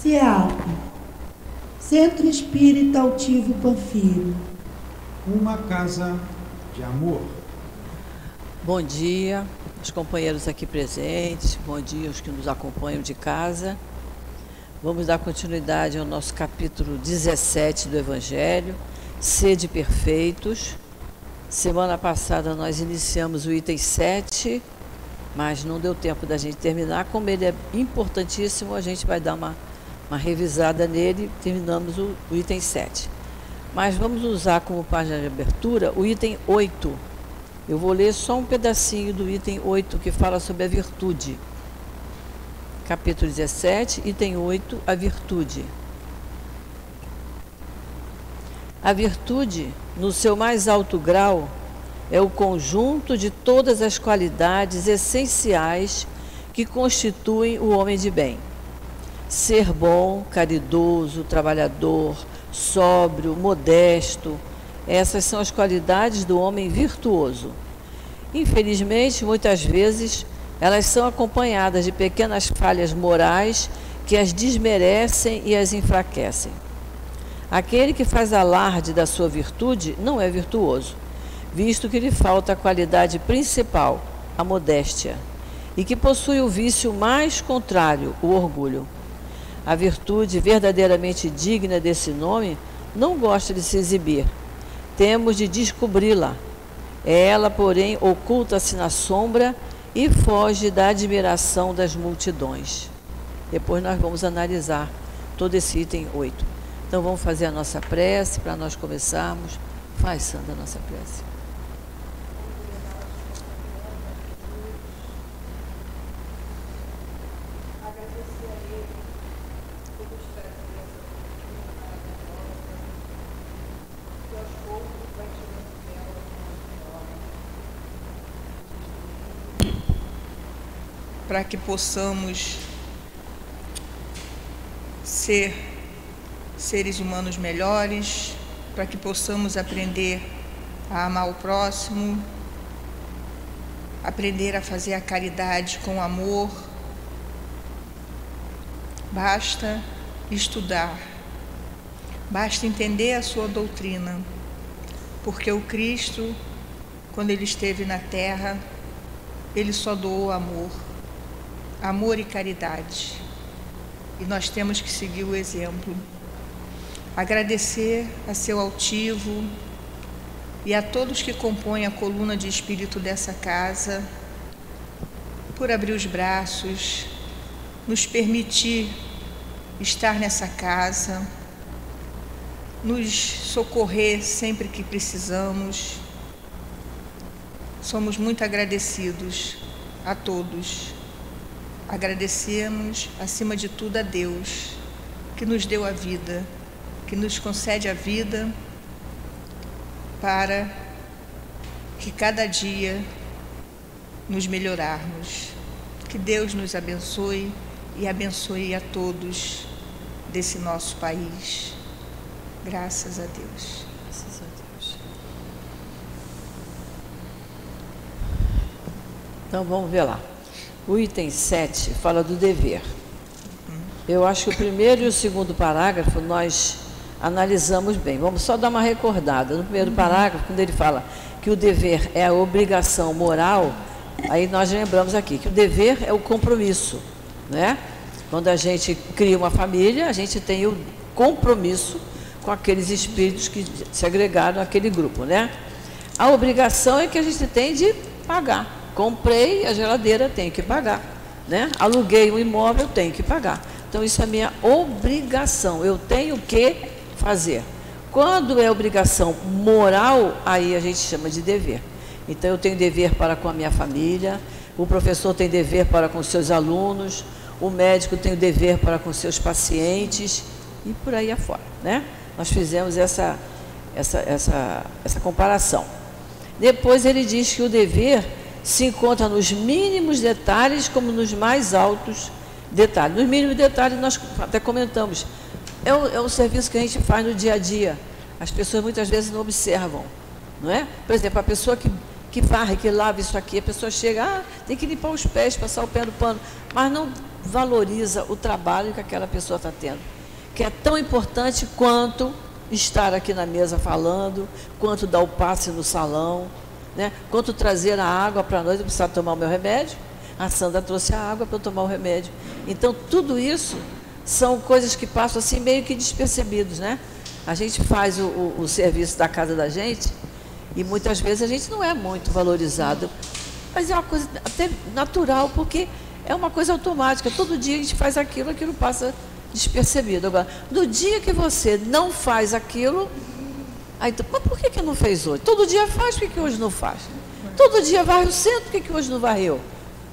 CEAP, Centro Espírita Altivo Panfiro. Uma casa de amor. Bom dia, os companheiros aqui presentes, bom dia aos que nos acompanham de casa. Vamos dar continuidade ao nosso capítulo 17 do Evangelho, Sede Perfeitos. Semana passada nós iniciamos o item 7, mas não deu tempo da gente terminar. Como ele é importantíssimo, a gente vai dar uma revisada nele e terminamos o item 7. Mas vamos usar como página de abertura o item 8. Eu vou ler só um pedacinho do item 8, que fala sobre a virtude. Capítulo 17, item 8, a virtude. A virtude, no seu mais alto grau, é o conjunto de todas as qualidades essenciais que constituem o homem de bem. Ser bom, caridoso, trabalhador, sóbrio, modesto, essas são as qualidades do homem virtuoso. Infelizmente, muitas vezes, elas são acompanhadas de pequenas falhas morais que as desmerecem e as enfraquecem. Aquele que faz alarde da sua virtude não é virtuoso, visto que lhe falta a qualidade principal, a modéstia, e que possui o vício mais contrário, o orgulho. A virtude verdadeiramente digna desse nome não gosta de se exibir. Temos de descobri-la. Ela, porém, oculta-se na sombra e foge da admiração das multidões. Depois nós vamos analisar todo esse item 8. Então vamos fazer a nossa prece para nós começarmos. Faz, Sandra, a nossa prece. Para que possamos ser seres humanos melhores, para que possamos aprender a amar o próximo, aprender a fazer a caridade com amor. Basta estudar, basta entender a sua doutrina, porque o Cristo, quando ele esteve na terra, ele só doou amor. Amor e caridade. E nós temos que seguir o exemplo. Agradecer a seu altivo e a todos que compõem a coluna de espírito dessa casa por abrir os braços, nos permitir estar nessa casa, nos socorrer sempre que precisamos. Somos muito agradecidos a todos. Agradecemos, acima de tudo, a Deus, que nos deu a vida, que nos concede a vida para que cada dia nos melhorarmos. Que Deus nos abençoe e abençoe a todos desse nosso país. Graças a Deus. Graças a Deus. Então vamos ver lá. O item 7 fala do dever. Eu acho que o primeiro e o segundo parágrafo nós analisamos bem. Vamos só dar uma recordada. No primeiro parágrafo, quando ele fala que o dever é a obrigação moral, aí nós lembramos aqui que o dever é o compromisso, né? Quando a gente cria uma família, a gente tem o compromisso com aqueles espíritos que se agregaram àquele grupo, né? A obrigação é que a gente tem de pagar. Comprei a geladeira, tenho que pagar, né? Aluguei um imóvel, tenho que pagar. Então, isso é minha obrigação, eu tenho que fazer. Quando é obrigação moral, aí a gente chama de dever. Então, eu tenho dever para com a minha família, o professor tem dever para com seus alunos, o médico tem o dever para com seus pacientes e por aí afora, né? Nós fizemos essa comparação. Depois ele diz que o dever se encontra nos mínimos detalhes como nos mais altos detalhes. Nos mínimos detalhes nós até comentamos. É um serviço que a gente faz no dia a dia. As pessoas muitas vezes não observam, não é? Por exemplo, a pessoa que varre, que lava isso aqui, a pessoa chega, tem que limpar os pés, passar o pé no pano, mas valoriza o trabalho que aquela pessoa está tendo, que é tão importante quanto estar aqui na mesa falando, quanto dar o passe no salão, né? Quanto trazer a água para nós. Eu precisava tomar o meu remédio, a Sandra trouxe a água para eu tomar o remédio. Então, tudo isso são coisas que passam assim meio que despercebidos, né? A gente faz o serviço da casa da gente e muitas vezes a gente não é muito valorizado, mas é uma coisa até natural, porque é uma coisa automática. Todo dia a gente faz aquilo, aquilo passa despercebido. Agora, no dia que você não faz aquilo, aí tu, mas por que não fez hoje? Todo dia faz, por que hoje não faz? Todo dia varre o centro, por que hoje não varreu?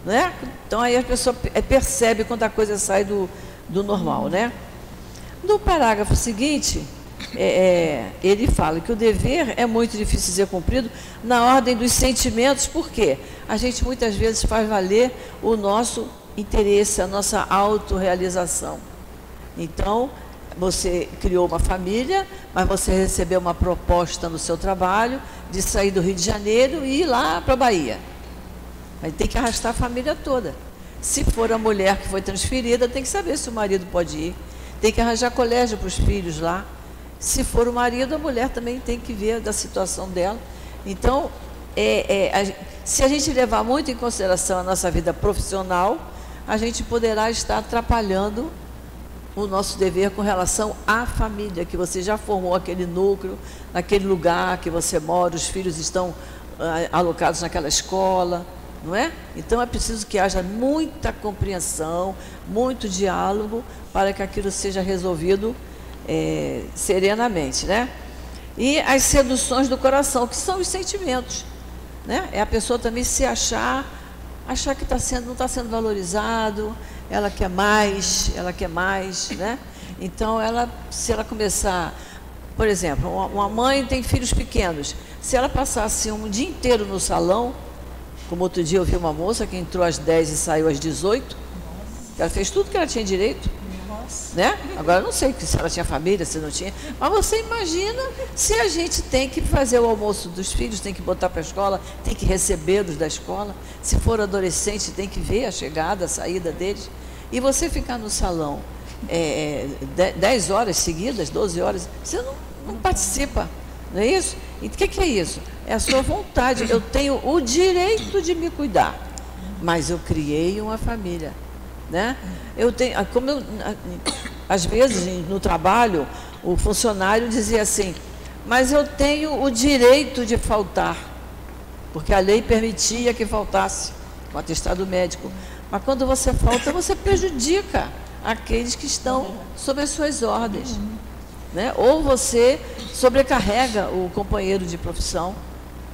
Né? Então aí a pessoa percebe quando a coisa sai do normal, né? No parágrafo seguinte, ele fala que o dever é muito difícil de ser cumprido na ordem dos sentimentos, porque a gente muitas vezes faz valer o nosso interesse, a nossa autorrealização. Então, você criou uma família, mas você recebeu uma proposta no seu trabalho de sair do Rio de Janeiro e ir lá para a Bahia. Aí tem que arrastar a família toda. Se for a mulher que foi transferida, tem que saber se o marido pode ir. Tem que arranjar colégio para os filhos lá. Se for o marido, a mulher também tem que ver da situação dela. Então, se a gente levar muito em consideração a nossa vida profissional, a gente poderá estar atrapalhando o nosso dever com relação à família, que você já formou aquele núcleo, naquele lugar que você mora, os filhos estão alocados naquela escola, não é? Então é preciso que haja muita compreensão, muito diálogo, para que aquilo seja resolvido serenamente, né? E as seduções do coração, que são os sentimentos, né? É a pessoa também se achar que não está sendo valorizado, ela quer mais, né? Então, se ela começar, por exemplo, uma mãe tem filhos pequenos, se ela passasse um dia inteiro no salão, como outro dia eu vi uma moça que entrou às 10 e saiu às 18, ela fez tudo que ela tinha direito, né? Agora, eu não sei se ela tinha família, se não tinha, mas você imagina se a gente tem que fazer o almoço dos filhos, tem que botar para a escola, tem que recebê-los da escola, se for adolescente, tem que ver a chegada, a saída deles, e você ficar no salão 10 horas seguidas, 12 horas, você não participa, não é isso? E o que é isso? É a sua vontade. Eu tenho o direito de me cuidar, mas eu criei uma família, né? Às vezes no trabalho o funcionário dizia assim, mas eu tenho o direito de faltar, porque a lei permitia que faltasse, com atestado médico. Mas quando você falta, você prejudica aqueles que estão sob as suas ordens, né? Ou você sobrecarrega o companheiro de profissão,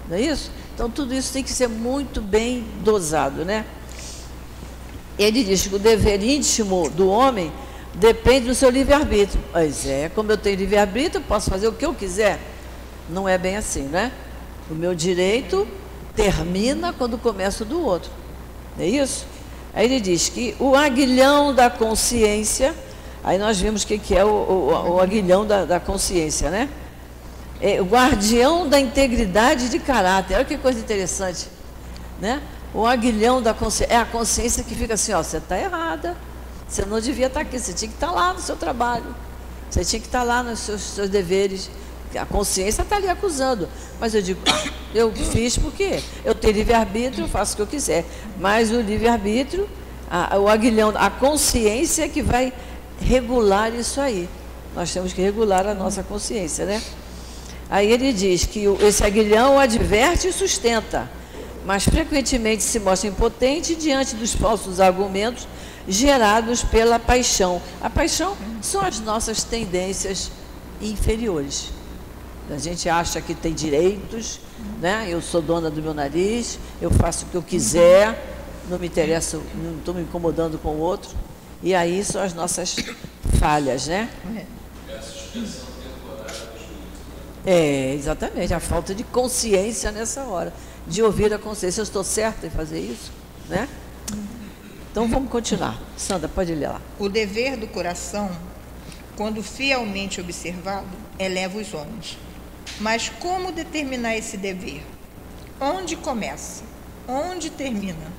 não é isso? Então tudo isso tem que ser muito bem dosado, né? Ele diz que o dever íntimo do homem depende do seu livre-arbítrio. Pois é, como eu tenho livre-arbítrio, eu posso fazer o que eu quiser. Não é bem assim, né? O meu direito termina quando começa o do outro. É isso? Aí ele diz que o aguilhão da consciência, aí nós vimos o que é o aguilhão da consciência, né? É o guardião da integridade de caráter. Olha que coisa interessante, né? O aguilhão da consciência, é a consciência que fica assim, ó, você está errada, você não devia estar aqui, você tinha que estar lá no seu trabalho, você tinha que estar lá nos seus deveres. A consciência está ali acusando, mas eu digo, eu fiz porque eu tenho livre-arbítrio, eu faço o que eu quiser, mas o livre-arbítrio, o aguilhão, a consciência é que vai regular isso aí. Nós temos que regular a nossa consciência, né? Aí ele diz que esse aguilhão adverte e sustenta, mas frequentemente se mostra impotente diante dos falsos argumentos gerados pela paixão. A paixão são as nossas tendências inferiores. A gente acha que tem direitos, né? Eu sou dona do meu nariz, eu faço o que eu quiser, não me interessa, não estou me incomodando com o outro. E aí são as nossas falhas, né? Exatamente, a falta de consciência nessa hora, de ouvir a consciência. Eu estou certa em fazer isso, né? Então vamos continuar. Sandra, pode ler lá. O dever do coração, quando fielmente observado, eleva os homens. Mas como determinar esse dever? Onde começa? Onde termina?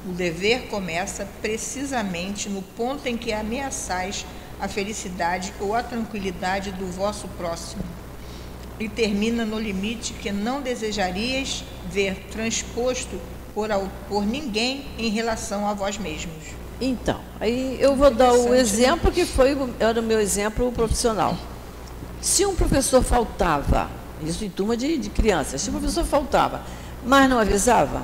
O dever começa precisamente no ponto em que ameaçais a felicidade ou a tranquilidade do vosso próximo, e termina no limite que não desejarias ver transposto por ninguém em relação a vós mesmos. Então, aí eu vou dar o exemplo que era o meu exemplo profissional. Se um professor faltava, isso em turma de crianças, se o professor faltava, mas não avisava,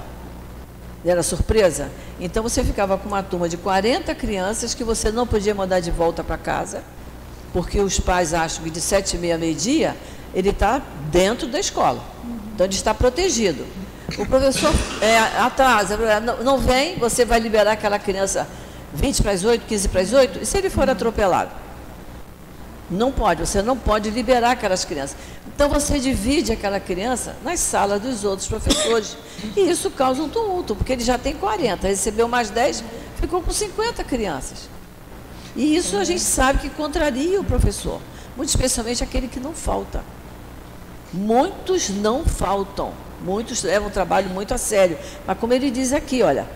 era surpresa, então você ficava com uma turma de 40 crianças que você não podia mandar de volta para casa, porque os pais acham que de 7h30 a meio-dia ele está dentro da escola, então ele está protegido. O professor atrasa, não vem, você vai liberar aquela criança 20 para as 8, 15 para as 8, e se ele for atropelado? Não pode, você não pode liberar aquelas crianças. Então você divide aquela criança nas salas dos outros professores. E isso causa um tumulto, porque ele já tem 40, recebeu mais 10, ficou com 50 crianças. E isso a gente sabe que contraria o professor, muito especialmente aquele que não falta. Muitos não faltam, muitos levam o trabalho muito a sério. Mas como ele diz aqui, olha,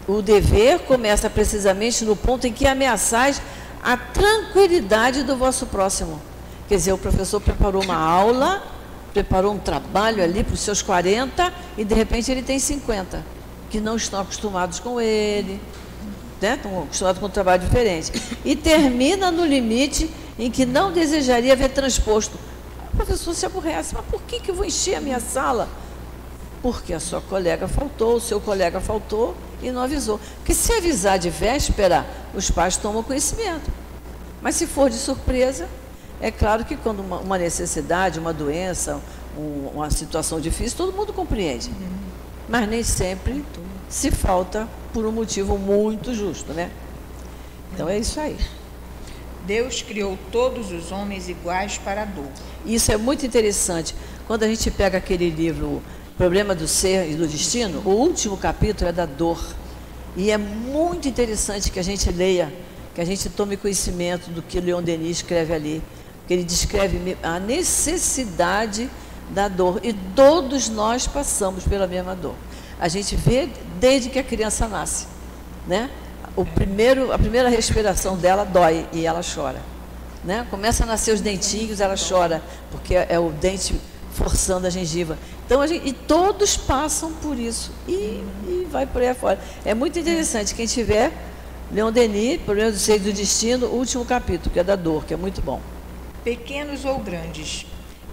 o dever começa precisamente no ponto em que ameaçais a tranquilidade do vosso próximo. Quer dizer, o professor preparou uma aula, preparou um trabalho ali para os seus 40 e de repente ele tem 50, que não estão acostumados com ele, né? Estão acostumados com um trabalho diferente. E termina no limite em que não desejaria ver transposto. O professor se aborrece, mas por que eu vou encher a minha sala? Porque a sua colega faltou, o seu colega faltou e não avisou. Porque se avisar de véspera, os pais tomam conhecimento. Mas se for de surpresa, é claro que quando uma necessidade, uma doença, uma situação difícil, todo mundo compreende. Mas nem sempre se falta por um motivo muito justo, né? Então é isso aí. Deus criou todos os homens iguais para a dor. Isso é muito interessante. Quando a gente pega aquele livro Problema do Ser e do Destino, o último capítulo é da dor. E é muito interessante que a gente leia, que a gente tome conhecimento do que Leon Denis escreve ali. Porque ele descreve a necessidade da dor. E todos nós passamos pela mesma dor. A gente vê desde que a criança nasce, né? A primeira respiração dela dói e ela chora, né? Começa a nascer os dentinhos, ela chora, porque é o dente forçando a gengiva. Então, e todos passam por isso e vai por aí afora. É muito interessante, quem tiver, Leon Denis, Problema do Ser e do Destino, o último capítulo, que é da dor, que é muito bom. Pequenos ou grandes,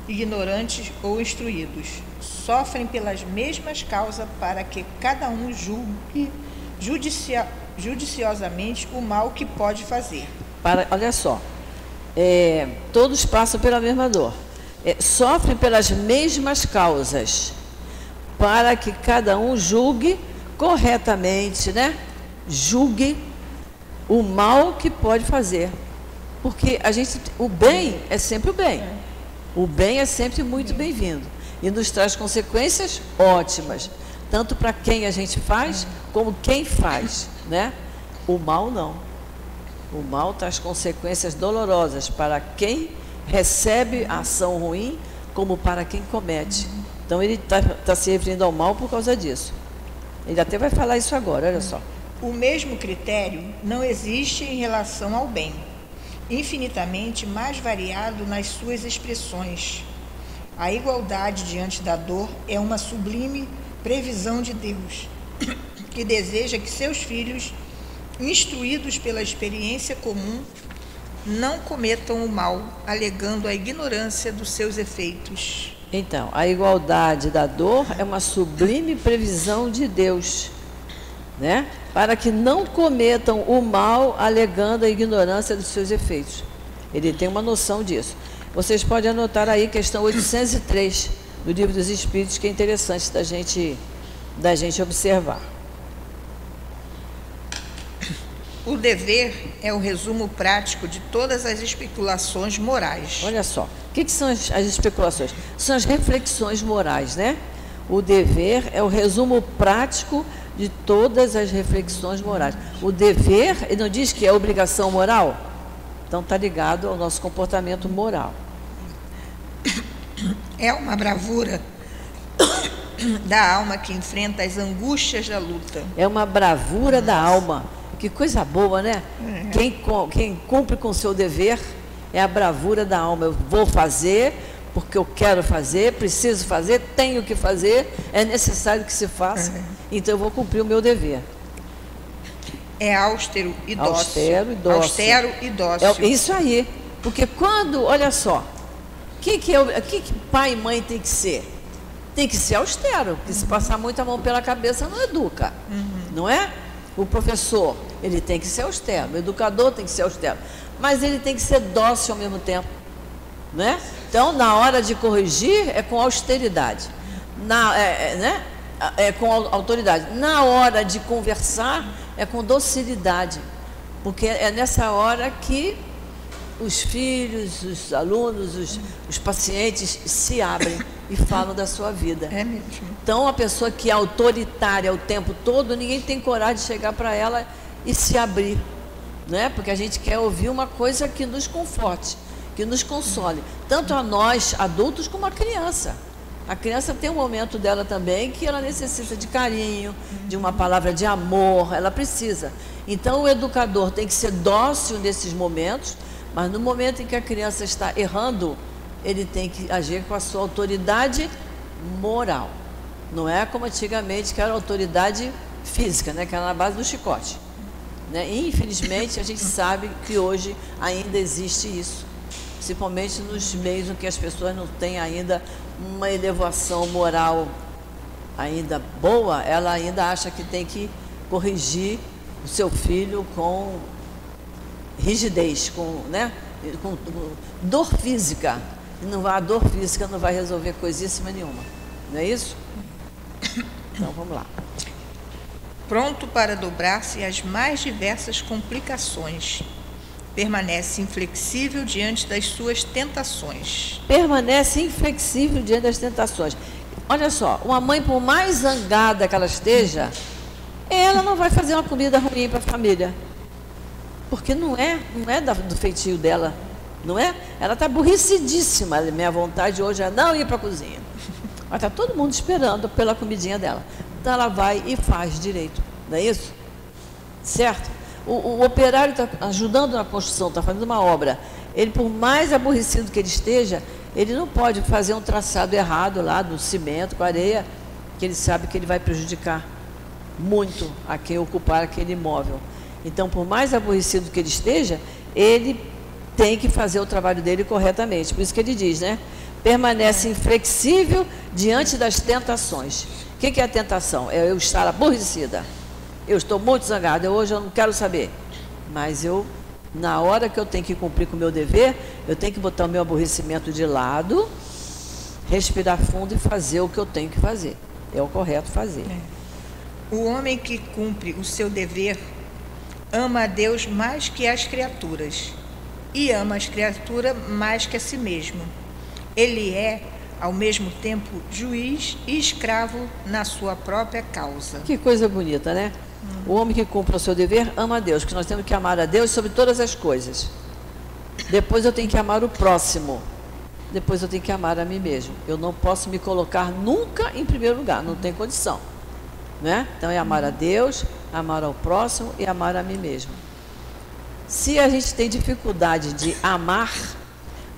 ignorantes ou instruídos, sofrem pelas mesmas causas para que cada um julgue judiciosamente o mal que pode fazer. Olha só, todos passam pela mesma dor. Sofrem pelas mesmas causas, para que cada um julgue corretamente, né? Julgue o mal que pode fazer. Porque o bem é sempre o bem. O bem é sempre muito bem-vindo. E nos traz consequências ótimas, tanto para quem a gente faz, como quem faz, né? O mal não. O mal traz consequências dolorosas para quem recebe a ação ruim, como para quem comete. Então ele está se referindo ao mal por causa disso. Ele até vai falar isso agora, olha só. O mesmo critério não existe em relação ao bem, infinitamente mais variado nas suas expressões. A igualdade diante da dor é uma sublime previsão de Deus, que deseja que seus filhos, instruídos pela experiência comum, não cometam o mal, alegando a ignorância dos seus efeitos. Então, a igualdade da dor é uma sublime previsão de Deus, né? Para que não cometam o mal, alegando a ignorância dos seus efeitos. Ele tem uma noção disso. Vocês podem anotar aí, questão 803, do Livro dos Espíritos, que é interessante da gente observar. O dever é o resumo prático de todas as especulações morais. Olha só, o que são as especulações? São as reflexões morais, né? O dever é o resumo prático de todas as reflexões morais. O dever, ele não diz que é obrigação moral? Então está ligado ao nosso comportamento moral. É uma bravura da alma que enfrenta as angústias da luta. É uma bravura da alma. Que coisa boa, né? Quem cumpre com o seu dever é a bravura da alma. Eu vou fazer porque eu quero fazer, preciso fazer, tenho que fazer, é necessário que se faça, então eu vou cumprir o meu dever. É austero e dócil. Austero e dócil. Austero e dócil. É isso aí. Porque quando, olha só, o que pai e mãe tem que ser? Tem que ser austero, porque se passar muito a mão pela cabeça não educa, não é? O professor, ele tem que ser austero, o educador tem que ser austero, mas ele tem que ser dócil ao mesmo tempo, né? Então, na hora de corrigir, é com austeridade, né? É com autoridade. Na hora de conversar, é com docilidade, porque é nessa hora que os filhos, os alunos, os pacientes se abrem e falam da sua vida. É mesmo. Então, a pessoa que é autoritária o tempo todo, ninguém tem coragem de chegar para ela e se abrir, né? Porque a gente quer ouvir uma coisa que nos conforte, que nos console, tanto a nós, adultos, como a criança. A criança tem um momento dela também que ela necessita de carinho, de uma palavra de amor, ela precisa. Então, o educador tem que ser dócil nesses momentos, mas no momento em que a criança está errando, ele tem que agir com a sua autoridade moral. Não é como antigamente, que era autoridade física, né? Que era na base do chicote, né? E, infelizmente, a gente sabe que hoje ainda existe isso. Principalmente nos meios em que as pessoas não têm ainda uma elevação moral ainda boa, ela ainda acha que tem que corrigir o seu filho com rigidez, né? com dor física. A dor física não vai resolver coisíssima nenhuma, não é isso? Então vamos lá. Pronto para dobrar-se às mais diversas complicações. Permanece inflexível diante das suas tentações. Permanece inflexível diante das tentações. Olha só, uma mãe, por mais zangada que ela esteja, ela não vai fazer uma comida ruim para a família. Porque não é do feitio dela, não é? Ela está aborrecidíssima. Minha vontade hoje é não ir para a cozinha. Mas está todo mundo esperando pela comidinha dela. Então ela vai e faz direito, não é isso? Certo? O operário está ajudando na construção, está fazendo uma obra. Ele, por mais aborrecido que ele esteja, ele não pode fazer um traçado errado lá do cimento, com areia, que ele sabe que ele vai prejudicar muito a quem ocupar aquele imóvel. Então, por mais aborrecido que ele esteja, ele tem que fazer o trabalho dele corretamente. Por isso que ele diz, né? Permanece inflexível diante das tentações. O que é a tentação? É eu estar aborrecida. Eu estou muito zangada, hoje eu não quero saber. Mas na hora que eu tenho que cumprir com o meu dever, eu tenho que botar o meu aborrecimento de lado, respirar fundo e fazer o que eu tenho que fazer. É o correto fazer. O homem que cumpre o seu dever ama a Deus mais que as criaturas e ama as criaturas mais que a si mesmo. Ele é, ao mesmo tempo, juiz e escravo na sua própria causa. Que coisa bonita, né? O homem que cumpre o seu dever ama a Deus, que nós temos que amar a Deus sobre todas as coisas. Depois eu tenho que amar o próximo. Depois eu tenho que amar a mim mesmo. Eu não posso me colocar nunca em primeiro lugar, não tem condição, né? Então é amar a Deus, amar ao próximo e amar a mim mesmo. Se a gente tem dificuldade de amar,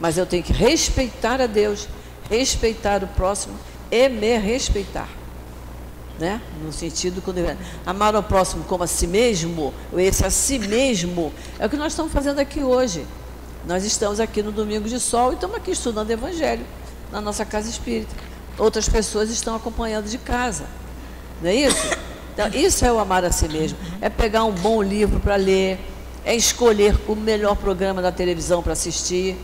mas eu tenho que respeitar a Deus, respeitar o próximo e me respeitar, né? No sentido, quando amar ao próximo como a si mesmo, esse a si mesmo, é o que nós estamos fazendo aqui hoje. Nós estamos aqui no Domingo de Sol e estamos aqui estudando Evangelho na nossa casa espírita. Outras pessoas estão acompanhando de casa, não é isso? Então, isso é o amar a si mesmo. É pegar um bom livro para ler, é escolher o melhor programa da televisão para assistir,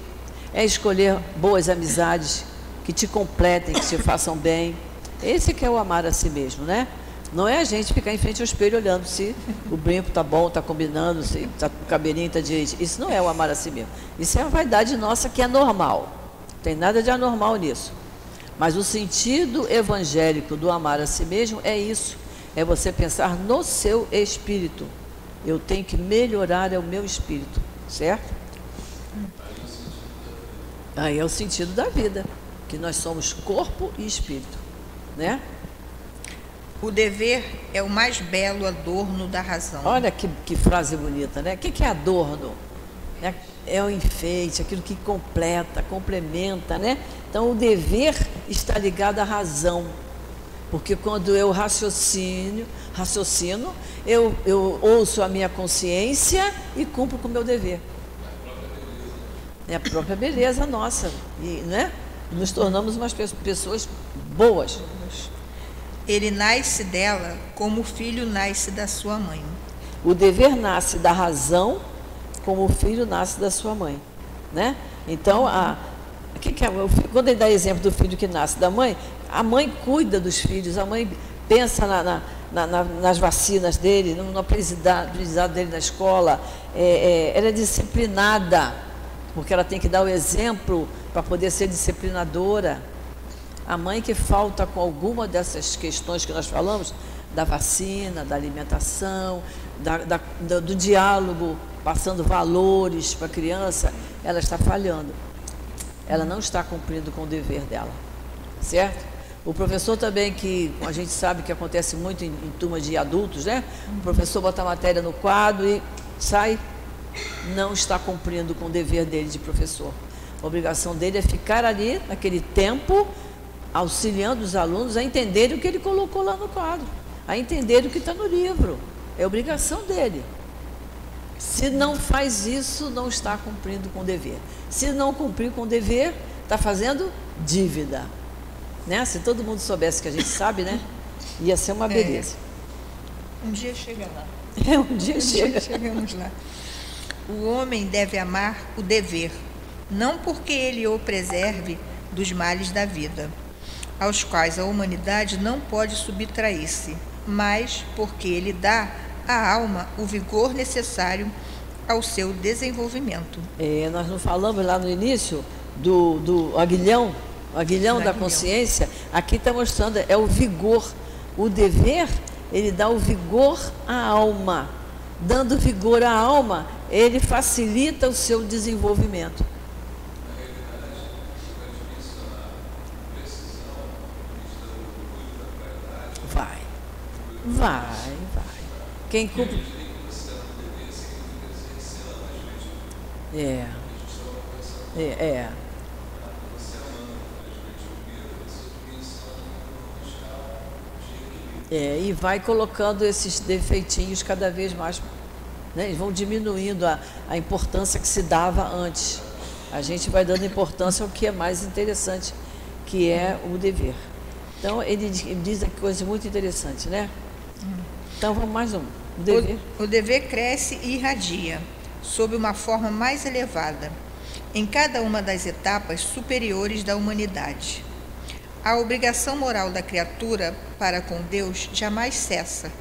é escolher boas amizades que te completem, que te façam bem. Esse que é o amar a si mesmo, né? Não é a gente ficar em frente ao espelho olhando se o brinco está bom, está combinando, se o cabelinho está direito. Isso não é o amar a si mesmo. Isso é a vaidade nossa que é normal. Não tem nada de anormal nisso. Mas o sentido evangélico do amar a si mesmo é isso. É você pensar no seu espírito. Eu tenho que melhorar o meu espírito, certo? Aí é o sentido da vida, que nós somos corpo e espírito, né? O dever é o mais belo adorno da razão. Olha que frase bonita, né? O que é adorno? É o enfeite, aquilo que completa, complementa, né? Então, o dever está ligado à razão. Porque quando eu raciocino, eu ouço a minha consciência e cumpro com o meu dever. É a própria beleza nossa, e, né? Nos tornamos umas pessoas boas. Ele nasce dela como o filho nasce da sua mãe. O dever nasce da razão, como o filho nasce da sua mãe, né? Então, quando ele dá exemplo do filho que nasce da mãe, a mãe cuida dos filhos, a mãe pensa nas vacinas dele, no aprendizado dele na escola, ela é disciplinada, porque ela tem que dar o exemplo para poder ser disciplinadora. A mãe que falta com alguma dessas questões que nós falamos, da vacina, da alimentação, do diálogo, passando valores para a criança, ela está falhando. Ela não está cumprindo com o dever dela, certo? O professor também, que a gente sabe que acontece muito em turma de adultos, né? O professor bota a matéria no quadro e sai, não está cumprindo com o dever dele de professor. A obrigação dele é ficar ali, naquele tempo, auxiliando os alunos a entenderem o que ele colocou lá no quadro, a entenderem o que está no livro. É obrigação dele. Se não faz isso, não está cumprindo com o dever. Se não cumprir com o dever, está fazendo dívida. Né? Se todo mundo soubesse que a gente sabe, né? Ia ser uma beleza. Um dia chega lá. Um dia chega. Chegamos lá. O homem deve amar o dever, não porque ele o preserve dos males da vida, aos quais a humanidade não pode subtrair-se, mas porque ele dá à alma o vigor necessário ao seu desenvolvimento. Nós não falamos lá no início do aguilhão, o aguilhão da consciência. Aqui está mostrando, é o vigor. O dever, ele dá o vigor à alma. Dando vigor à alma, ele facilita o seu desenvolvimento. Vai. Quem cumpre... E vai colocando esses defeitinhos cada vez mais, né? Eles vão diminuindo a importância que se dava antes. A gente vai dando importância ao que é mais interessante, que é o dever. Então, ele diz aqui coisa muito interessante, né? Então, vamos mais um. O dever cresce e irradia, sob uma forma mais elevada, em cada uma das etapas superiores da humanidade. A obrigação moral da criatura para com Deus jamais cessa.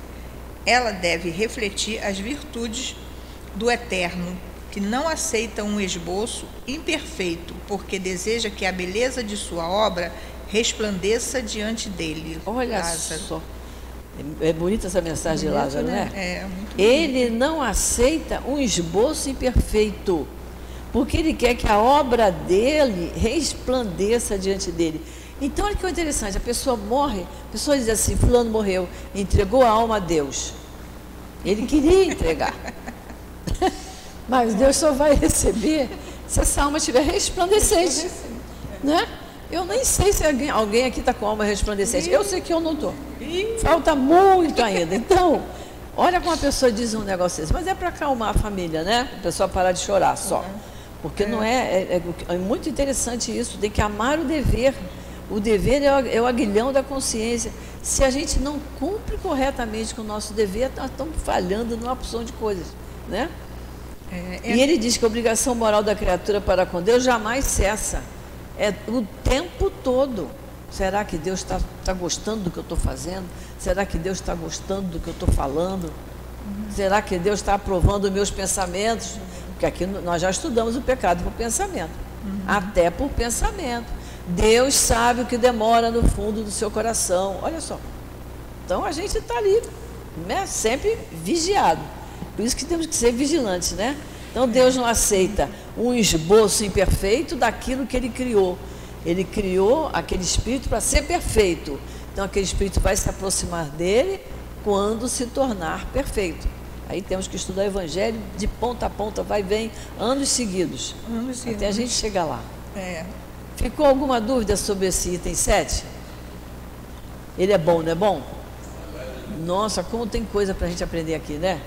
Ela deve refletir as virtudes do Eterno, que não aceita um esboço imperfeito, porque deseja que a beleza de sua obra resplandeça diante dele. Olha Lázaro. Só. É bonita essa mensagem de Lázaro, né? Muito ele não aceita um esboço imperfeito, porque ele quer que a obra dele resplandeça diante dele. Então, olha que interessante, a pessoa morre, a pessoa diz assim, fulano morreu, entregou a alma a Deus. Ele queria entregar. Mas Deus só vai receber se essa alma estiver resplandecente. Né? Eu nem sei se alguém aqui está com a alma resplandecente. Eu sei que eu não estou. Falta muito ainda. Então, olha como a pessoa diz um negócio desse. Mas é para acalmar a família, né? A pessoa parar de chorar só. Porque não é muito interessante isso. Tem que amar o dever. O dever é o aguilhão da consciência. Se a gente não cumpre corretamente com o nosso dever, nós estamos falhando numa opção de coisas, né? E ele diz que a obrigação moral da criatura para com Deus jamais cessa. É o tempo todo. Será que Deus está gostando do que eu estou fazendo? Será que Deus está gostando do que eu estou falando? Será que Deus está aprovando os meus pensamentos? Porque aqui nós já estudamos o pecado por pensamento. Até por pensamento. Deus sabe o que demora no fundo do seu coração. Olha só. Então a gente está ali, né? Sempre vigiado. Por isso que temos que ser vigilantes, né? Então Deus não aceita um esboço imperfeito daquilo que Ele criou. Ele criou aquele espírito para ser perfeito. Então aquele espírito vai se aproximar dele quando se tornar perfeito. Aí temos que estudar o Evangelho de ponta a ponta, vai e vem, anos seguidos, até a gente chegar lá. Ficou alguma dúvida sobre esse item 7? Ele é bom, não é bom? Nossa, como tem coisa para a gente aprender aqui, né?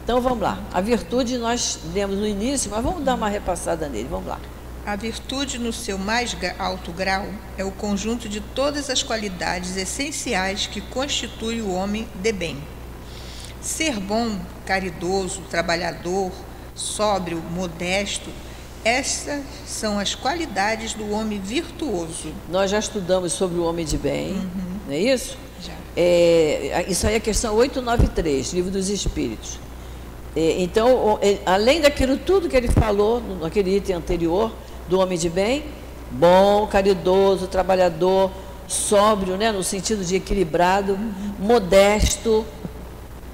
Então vamos lá. A virtude nós lemos no início, mas vamos dar uma repassada nele, vamos lá. A virtude, no seu mais alto grau, é o conjunto de todas as qualidades essenciais que constituem o homem de bem. Ser bom, caridoso, trabalhador, sóbrio, modesto, estas são as qualidades do homem virtuoso. Nós já estudamos sobre o homem de bem, não é isso? Já. Isso aí é a questão 893, Livro dos Espíritos. Então, além daquilo tudo que ele falou, naquele item anterior, do homem de bem, bom, caridoso, trabalhador, sóbrio, né, no sentido de equilibrado, modesto,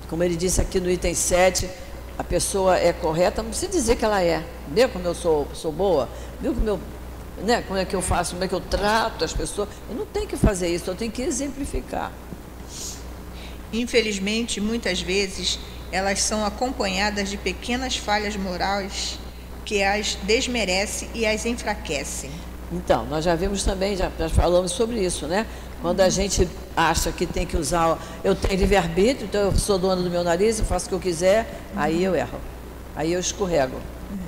como ele disse aqui no item 7, a pessoa é correta, não precisa dizer que ela é. Viu como eu sou boa? Viu como é que eu faço, como é que eu trato as pessoas? Eu não tenho que fazer isso, eu tenho que exemplificar. Infelizmente, muitas vezes, elas são acompanhadas de pequenas falhas morais que as desmerecem e as enfraquecem. Então, nós já vimos também, já falamos sobre isso, né? Quando a gente acha que tem que usar, eu tenho livre-arbítrio, então eu sou dona do meu nariz, eu faço o que eu quiser, aí eu erro, aí eu escorrego,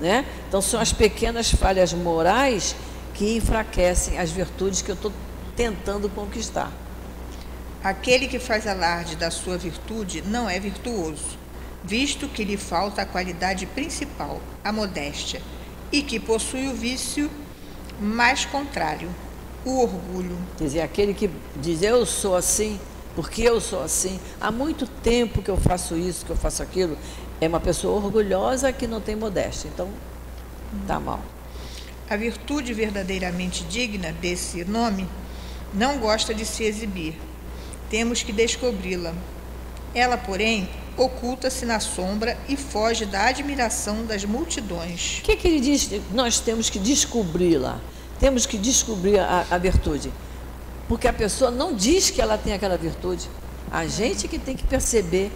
né? Então são as pequenas falhas morais que enfraquecem as virtudes que eu estou tentando conquistar. Aquele que faz alarde da sua virtude não é virtuoso, visto que lhe falta a qualidade principal, a modéstia, e que possui o vício mais contrário, o orgulho. Quer dizer, aquele que diz, eu sou assim, porque eu sou assim, há muito tempo que eu faço isso, que eu faço aquilo, é uma pessoa orgulhosa que não tem modéstia, então está mal. A virtude verdadeiramente digna desse nome não gosta de se exibir. Temos que descobri-la. Ela, porém, oculta-se na sombra e foge da admiração das multidões. O que ele diz? Nós temos que descobri-la. Temos que descobrir a virtude. Porque a pessoa não diz que ela tem aquela virtude. A gente que tem que perceber.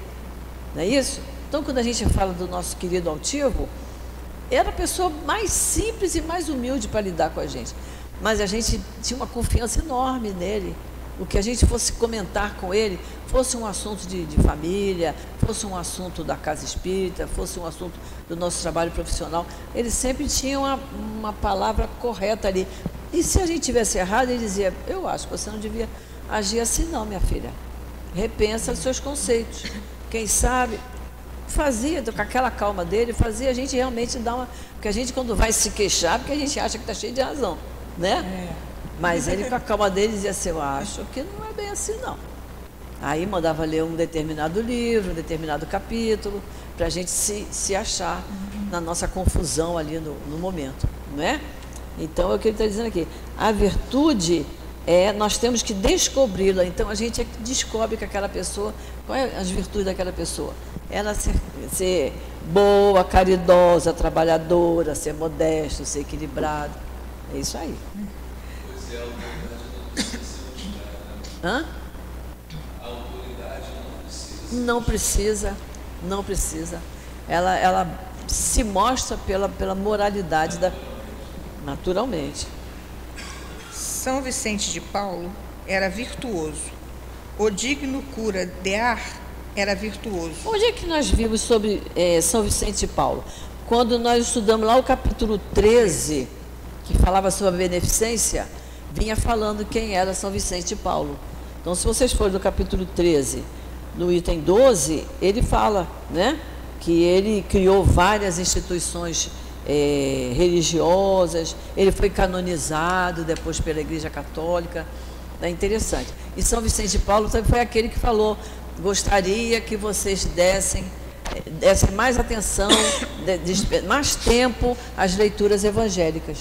Não é isso? Então, quando a gente fala do nosso querido altivo, era a pessoa mais simples e mais humilde para lidar com a gente. Mas a gente tinha uma confiança enorme nele. O que a gente fosse comentar com ele, fosse um assunto de família, fosse um assunto da casa espírita, fosse um assunto do nosso trabalho profissional, ele sempre tinha uma palavra correta ali. E se a gente tivesse errado, ele dizia, eu acho que você não devia agir assim não, minha filha. Repensa os seus conceitos. Quem sabe, fazia, com aquela calma dele, fazia a gente realmente dar uma... Porque a gente quando vai se queixar, porque a gente acha que está cheio de razão, né? Mas ele, com a calma dele, dizia assim, eu acho que não é bem assim, não. Aí mandava ler um determinado livro, um determinado capítulo, para a gente se achar na nossa confusão ali no momento, não é? Então, é o que ele está dizendo aqui. A virtude, nós temos que descobri-la. Então, a gente é que descobre que aquela pessoa, qual é as virtudes daquela pessoa? Ela ser boa, caridosa, trabalhadora, ser modesto, ser equilibrado. É isso aí. A autoridade não precisa. Não precisa. Ela se mostra pela moralidade naturalmente. São Vicente de Paulo era virtuoso. O digno cura de Ar era virtuoso. Onde é que nós vimos sobre São Vicente de Paulo? Quando nós estudamos lá o capítulo 13, que falava sobre a beneficência, vinha falando quem era São Vicente de Paulo. Então, se vocês forem do capítulo 13, no item 12, ele fala, né, que ele criou várias instituições religiosas, ele foi canonizado depois pela Igreja Católica. É interessante. E São Vicente de Paulo também foi aquele que falou, gostaria que vocês dessem mais atenção, mais tempo às leituras evangélicas.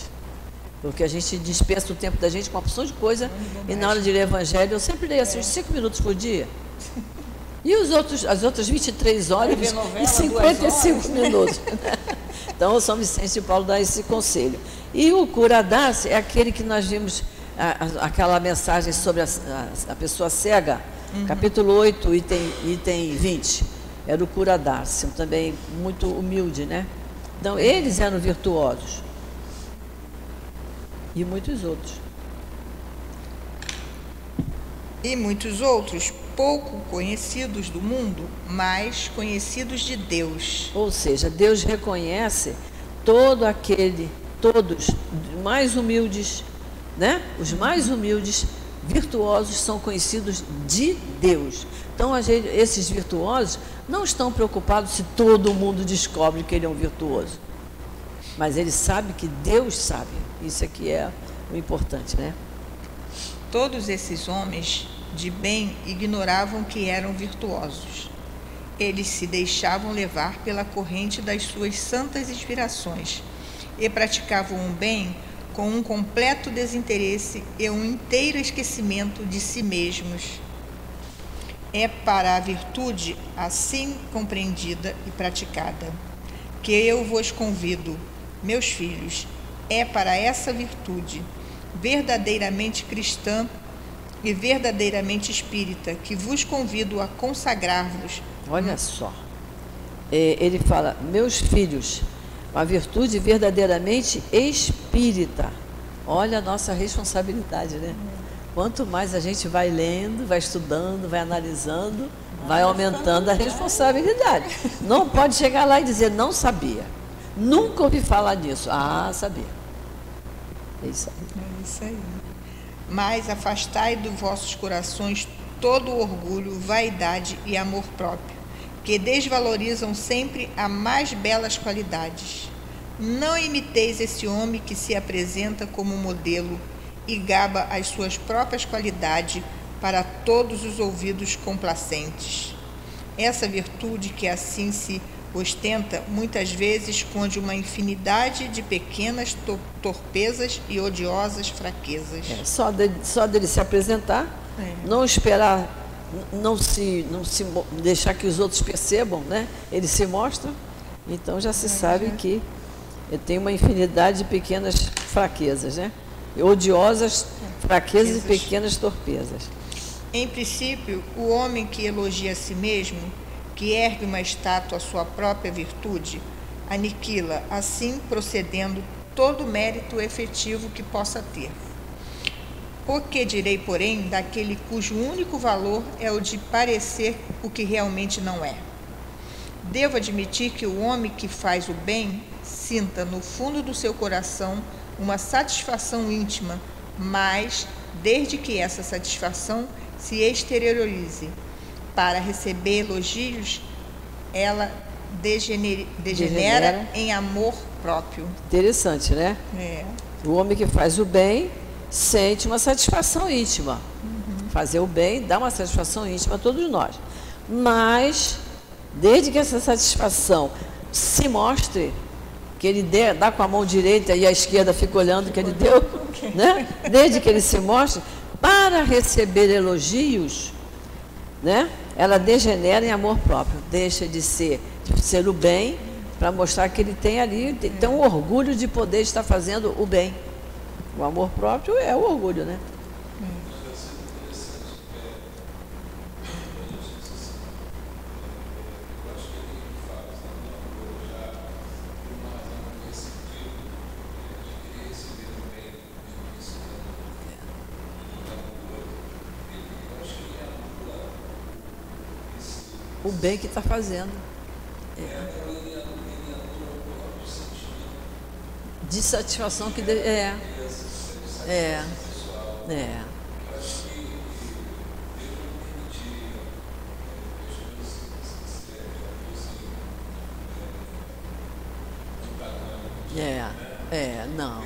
Porque a gente dispensa o tempo da gente com uma opção de coisa, e na hora de ler evangelho, eu sempre leio assim, 5 minutos por dia. E as outras 23 horas e 55 minutos. Então, o São Vicente de Paulo dá esse conselho. E o cura das é aquele que nós vimos aquela mensagem sobre a pessoa cega, capítulo 8, item 20, era o cura Dácio, também muito humilde, né? Então, eles eram virtuosos. E muitos outros. E muitos outros, pouco conhecidos do mundo, mas conhecidos de Deus. Ou seja, Deus reconhece todos mais humildes, né? Os mais humildes, virtuosos, são conhecidos de Deus. Então, esses virtuosos não estão preocupados se todo mundo descobre que ele é um virtuoso. Mas ele sabe que Deus sabe. Isso aqui é o importante, né? Todos esses homens de bem ignoravam que eram virtuosos. Eles se deixavam levar pela corrente das suas santas inspirações e praticavam o bem com um completo desinteresse e um inteiro esquecimento de si mesmos. É para a virtude assim compreendida e praticada que eu vos convido, meus filhos. É para essa virtude verdadeiramente cristã e verdadeiramente espírita que vos convido a consagrar-vos. Olha só, ele fala, meus filhos, uma virtude verdadeiramente espírita. Olha a nossa responsabilidade, né? Quanto mais a gente vai lendo, vai estudando, vai analisando, vai aumentando a responsabilidade. Não pode chegar lá e dizer, não sabia. Nunca ouvi falar nisso. Ah, sabia. É isso aí. É isso aí. Mas afastai dos vossos corações todo o orgulho, vaidade e amor próprio, que desvalorizam sempre as mais belas qualidades. Não imiteis esse homem que se apresenta como modelo e gaba as suas próprias qualidades para todos os ouvidos complacentes. Essa virtude que assim se ostenta, muitas vezes esconde uma infinidade de pequenas torpezas e odiosas fraquezas. Só dele se apresentar, não esperar, não se deixar que os outros percebam, né? Ele se mostra, então já se sabe que tem uma infinidade de pequenas fraquezas, né? Odiosas fraquezas e pequenas torpezas. Em princípio, o homem que elogia a si mesmo, que ergue uma estátua à sua própria virtude, aniquila, assim procedendo, todo o mérito efetivo que possa ter. O que direi, porém, daquele cujo único valor é o de parecer o que realmente não é? Devo admitir que o homem que faz o bem sinta no fundo do seu coração uma satisfação íntima, mas desde que essa satisfação se exteriorize para receber elogios, ela degenera em amor próprio. Interessante, né? O homem que faz o bem sente uma satisfação íntima. Fazer o bem dá uma satisfação íntima a todos nós. Mas, desde que essa satisfação se mostre, que ele dá com a mão direita e a esquerda fica olhando o que ele deu, né? Desde que ele se mostre, para receber elogios, né? Ela degenera em amor próprio, deixa de ser o bem, para mostrar que ele tem ali, tem um orgulho de poder estar fazendo o bem. O amor próprio é o orgulho, né? O bem que está fazendo. De satisfação que não.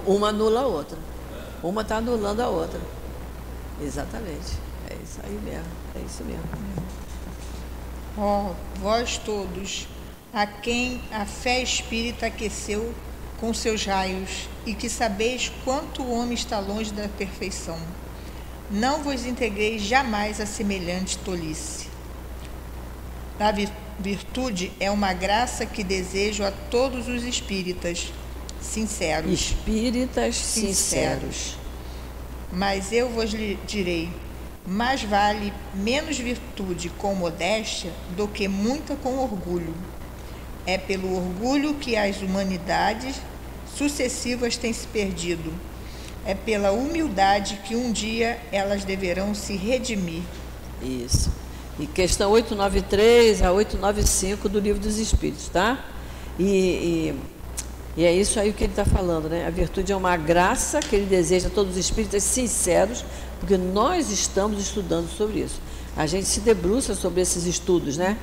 Uma anula a outra. Uma está anulando a outra. Exatamente. É isso aí mesmo. É isso mesmo. Ó, vós todos, a quem a fé espírita aqueceu com seus raios, e que sabeis quanto o homem está longe da perfeição, não vos entregueis jamais a semelhante tolice. virtude é uma graça que desejo a todos os espíritas sinceros. Espíritas sinceros. Mas eu vos direi, mais vale menos virtude com modéstia do que muita com orgulho. É pelo orgulho que as humanidades sucessivas têm se perdido. É pela humildade que um dia elas deverão se redimir. Isso. E questão 893 a 895 do Livro dos Espíritos, tá? E é isso aí que ele está falando, né? A virtude é uma graça que ele deseja a todos os espíritas sinceros, porque nós estamos estudando sobre isso. A gente se debruça sobre esses estudos, né?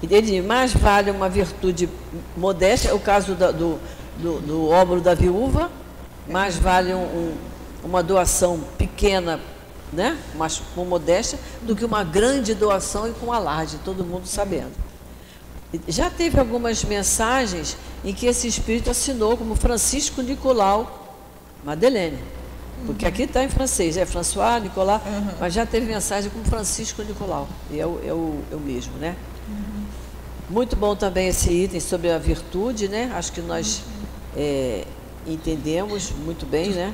E ele diz, mais vale uma virtude modesta, é o caso do óbolo da viúva, mais vale uma doação pequena, né? Mas com modéstia, do que uma grande doação e com alarde, todo mundo sabendo. Já teve algumas mensagens em que esse espírito assinou como Francisco Nicolau Madeleine, porque aqui está em francês, é François Nicolau, mas já teve mensagem como Francisco Nicolau, e é o mesmo, né? Muito bom também esse item sobre a virtude, né? Acho que nós entendemos muito bem, né?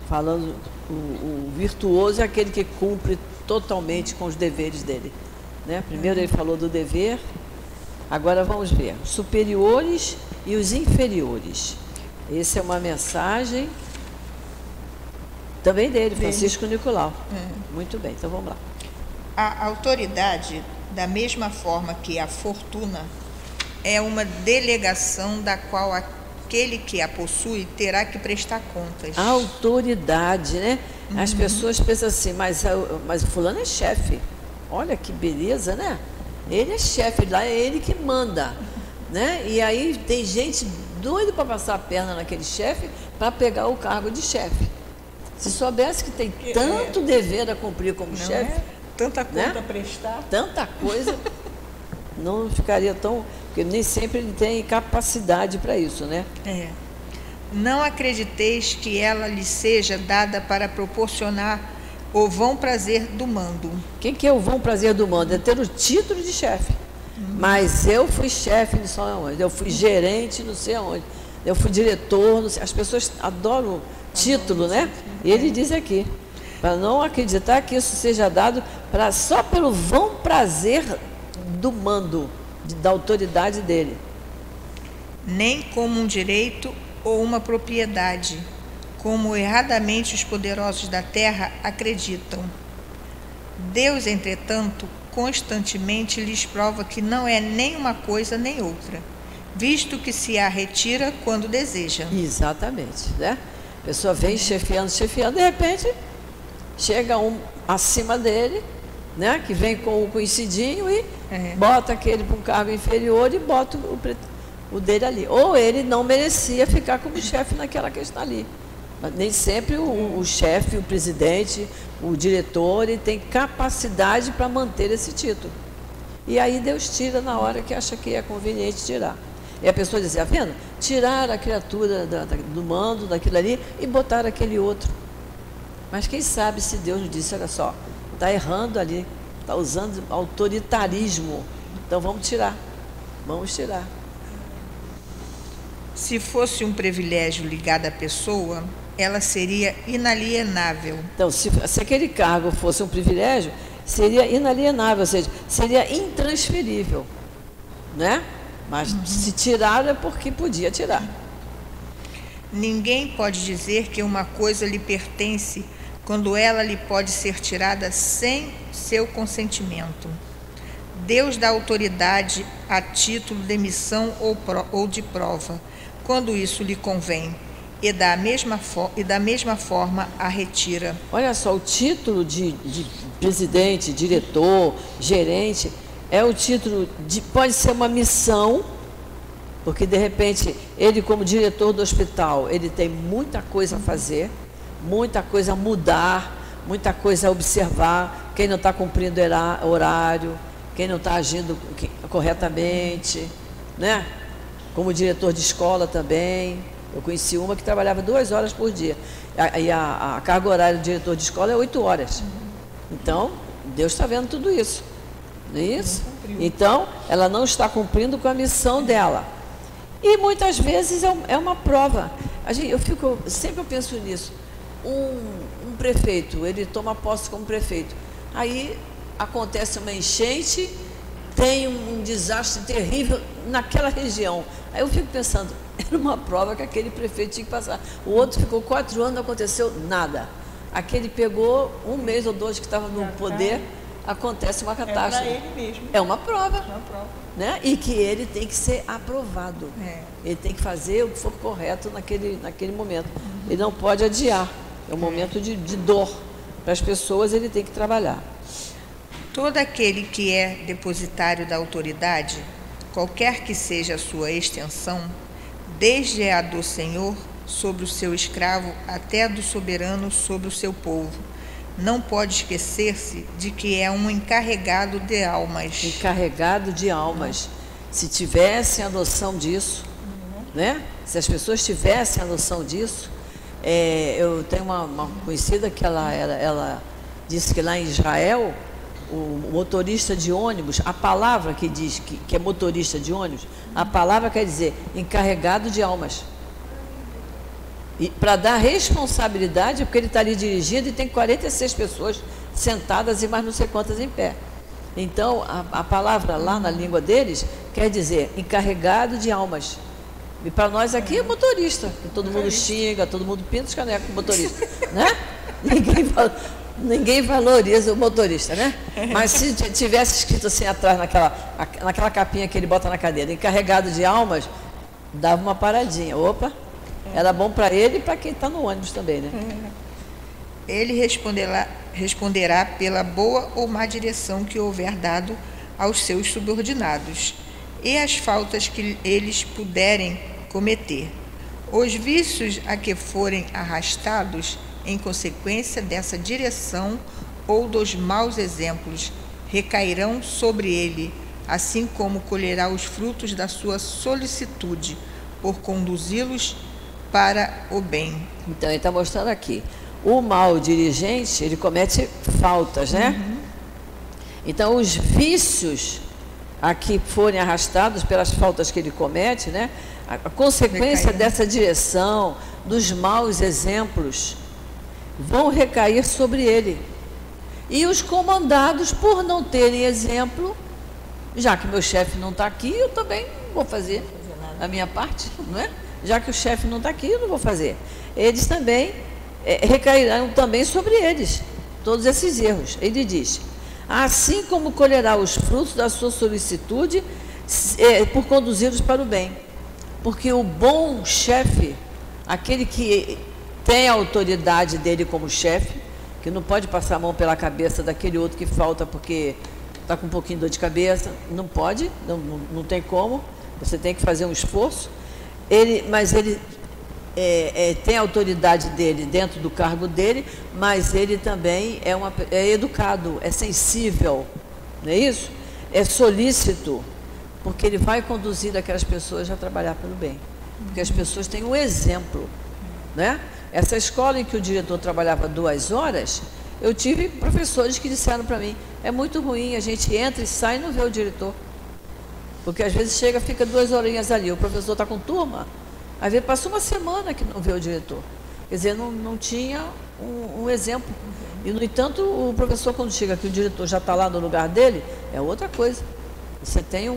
Falando, o virtuoso é aquele que cumpre totalmente com os deveres dele, né? Primeiro ele falou do dever, agora vamos ver os superiores e os inferiores. Essa é uma mensagem também dele, Francisco Nicolau. Muito bem, então vamos lá. A autoridade, da mesma forma que a fortuna, é uma delegação da qual aquele que a possui terá que prestar contas. A autoridade, né? As pessoas pensam assim, mas o fulano é chefe. Olha que beleza, né? Ele é chefe lá, é ele que manda, né? E aí tem gente doida para passar a perna naquele chefe para pegar o cargo de chefe. Se soubesse que tem tanto dever a cumprir como chefe, tanta conta, né? a prestar. Tanta coisa, não ficaria tão... Porque nem sempre ele tem capacidade para isso, né? Não acrediteis que ela lhe seja dada para proporcionar o vão prazer do mando. Quem que é o vão prazer do mando? É ter o título de chefe. Mas eu fui chefe não sei aonde, eu fui gerente não sei aonde, eu fui diretor, não sei. As pessoas adoram título, né? E ele diz aqui, para não acreditar que isso seja dado só pelo vão prazer do mando, da autoridade dele. Nem como um direito ou uma propriedade, como erradamente os poderosos da terra acreditam. Deus, entretanto, constantemente lhes prova que não é nem uma coisa nem outra, visto que se a retira quando deseja. Exatamente, né? A pessoa vem chefiando, de repente chega um acima dele, né? Que vem com o conhecidinho e bota aquele para um cargo inferior e bota o dele ali. Ou ele não merecia ficar como chefe naquela questão ali. Mas nem sempre o chefe, o presidente, o diretor, ele tem capacidade para manter esse título. E aí Deus tira na hora que acha que é conveniente tirar. E a pessoa diz, vendo? Tirar a criatura do mando, daquilo ali, e botar aquele outro. Mas quem sabe se Deus nos disse, olha só, está errando ali, está usando autoritarismo. Então vamos tirar. Se fosse um privilégio ligado à pessoa, ela seria inalienável. Então, se aquele cargo fosse um privilégio, seria inalienável, ou seja, seria intransferível, né? Mas se tirar é porque podia tirar. Ninguém pode dizer que uma coisa lhe pertence quando ela lhe pode ser tirada sem seu consentimento. Deus dá autoridade a título de missão ou de prova, quando isso lhe convém, e da mesma forma a retira. Olha só, o título de presidente, diretor, gerente, é o título pode ser uma missão, porque de repente ele como diretor do hospital, ele tem muita coisa a fazer, muita coisa a mudar, muita coisa a observar, quem não está cumprindo horário, quem não está agindo corretamente, né? Como diretor de escola também, eu conheci uma que trabalhava 2 horas por dia, e a carga horária do diretor de escola é 8 horas. Então, Deus está vendo tudo isso. não é isso? Então, ela não está cumprindo com a missão dela. E muitas vezes é uma prova. Sempre eu penso nisso. Um prefeito, ele toma posse como prefeito. Aí acontece uma enchente, tem um desastre terrível naquela região. Aí eu fico pensando, era uma prova que aquele prefeito tinha que passar. O outro ficou 4 anos, não aconteceu nada. Aquele pegou 1 mês ou 2 que estava no poder, acontece uma catástrofe. É para ele mesmo. É uma prova. É uma prova. Né? E que ele tem que ser aprovado. Ele tem que fazer o que for correto naquele momento. Ele não pode adiar. É um momento de dor. Para as pessoas, ele tem que trabalhar. Todo aquele que é depositário da autoridade, qualquer que seja a sua extensão, desde a do Senhor sobre o seu escravo até a do soberano sobre o seu povo, não pode esquecer-se de que é um encarregado de almas. Encarregado de almas. Se tivessem a noção disso, né? Se as pessoas tivessem a noção disso, eu tenho uma conhecida que ela disse que lá em Israel, o motorista de ônibus, a palavra que diz que é motorista de ônibus, a palavra quer dizer encarregado de almas. E para dar responsabilidade, porque ele está ali dirigindo e tem 46 pessoas sentadas e mais não sei quantas em pé. Então, a palavra lá na língua deles quer dizer encarregado de almas. E para nós aqui é motorista, que todo mundo xinga, todo mundo pinta os canecos com motorista, né? Ninguém valoriza o motorista, né? Mas se tivesse escrito assim atrás, naquela capinha que ele bota na cadeira, encarregado de almas, dava uma paradinha. Opa! Era bom para ele e para quem está no ônibus também, né? Ele responderá pela boa ou má direção que houver dado aos seus subordinados e as faltas que eles puderem cometer. Os vícios a que forem arrastados em consequência dessa direção ou dos maus exemplos recairão sobre ele, assim como colherá os frutos da sua solicitude por conduzi-los para o bem. Então, ele está mostrando aqui. O mau dirigente, ele comete faltas, né? Então, os vícios a que forem arrastados pelas faltas que ele comete, né? A consequência dessa direção, dos maus exemplos, vão recair sobre ele. E os comandados, por não terem exemplo, já que meu chefe não está aqui, eu também vou fazer a minha parte, não é? Já que o chefe não está aqui, eu não vou fazer. Eles também recairão também sobre eles, todos esses erros. Ele diz, assim como colherá os frutos da sua solicitude por conduzi-los para o bem. Porque o bom chefe, aquele que tem a autoridade dele como chefe, que não pode passar a mão pela cabeça daquele outro que falta porque está com um pouquinho de dor de cabeça, não pode, não tem como, você tem que fazer um esforço. Mas ele tem a autoridade dele dentro do cargo dele, mas ele também é educado, é sensível, não é isso? É solícito, porque ele vai conduzir aquelas pessoas a trabalhar pelo bem. Porque as pessoas têm um exemplo, né? Essa escola em que o diretor trabalhava 2 horas, eu tive professores que disseram para mim, é muito ruim, a gente entra e sai e não vê o diretor. Porque às vezes chega, fica 2 horinhas ali, o professor está com turma, às vezes passou uma semana que não vê o diretor. Quer dizer, não tinha um exemplo. E, no entanto, o professor, quando chega aqui, o diretor já está lá no lugar dele, é outra coisa. Você tem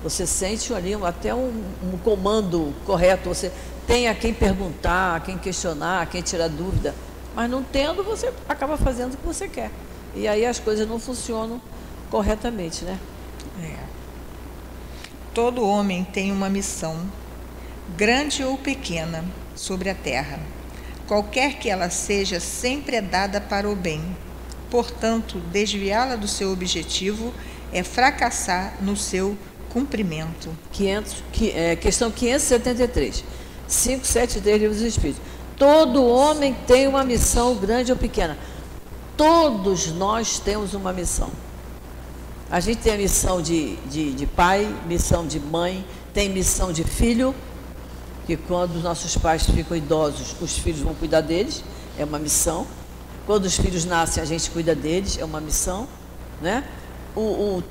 você sente ali até um comando correto, você tem a quem perguntar, a quem questionar, a quem tirar dúvida. Mas não tendo, você acaba fazendo o que você quer. E aí as coisas não funcionam corretamente, né? Todo homem tem uma missão, grande ou pequena, sobre a terra. Qualquer que ela seja, sempre é dada para o bem. Portanto, desviá-la do seu objetivo é fracassar no seu cumprimento. Questão 573. 573, Livro dos Espíritos. Todo homem tem uma missão, grande ou pequena. Todos nós temos uma missão. A gente tem a missão de pai, missão de mãe, tem missão de filho, que quando os nossos pais ficam idosos, os filhos vão cuidar deles, é uma missão. Quando os filhos nascem, a gente cuida deles, é uma missão, né?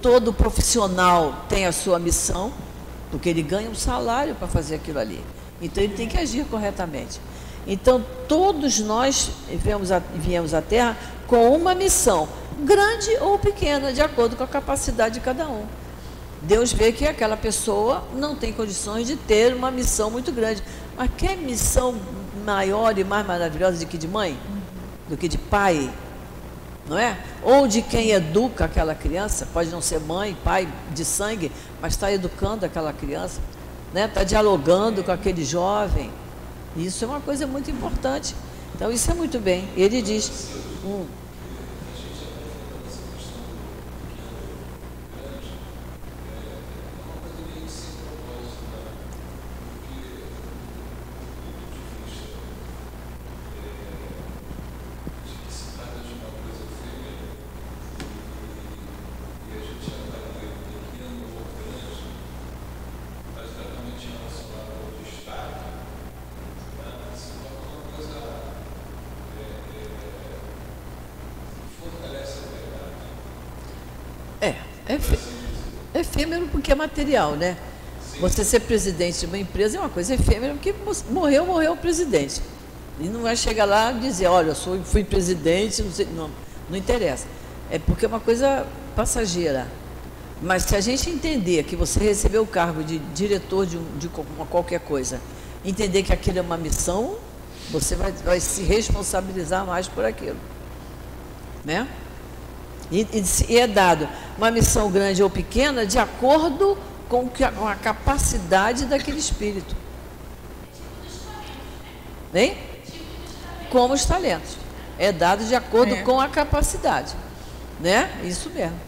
todo profissional tem a sua missão, porque ele ganha um salário para fazer aquilo ali. Então, ele tem que agir corretamente. Então, todos nós viemos à Terra com uma missão, grande ou pequena, de acordo com a capacidade de cada um. Deus vê que aquela pessoa não tem condições de ter uma missão muito grande. Mas quer missão maior e mais maravilhosa do que de mãe? Do que de pai? Não é? Ou de quem educa aquela criança, pode não ser mãe, pai de sangue, mas está educando aquela criança, né? Está dialogando com aquele jovem. Isso é uma coisa muito importante. Então, isso é muito bem. Ele diz... efêmero porque é material, né? Você ser presidente de uma empresa é uma coisa efêmera, porque morreu o presidente. E não vai chegar lá e dizer, olha, eu fui presidente, não sei, não interessa. É porque é uma coisa passageira. Mas se a gente entender que você recebeu o cargo de diretor de qualquer coisa, entender que aquilo é uma missão, você vai se responsabilizar mais por aquilo, né? E é dado uma missão grande ou pequena de acordo com a capacidade daquele espírito. Hein? Como os talentos. É dado de acordo com a capacidade. Né? Isso mesmo.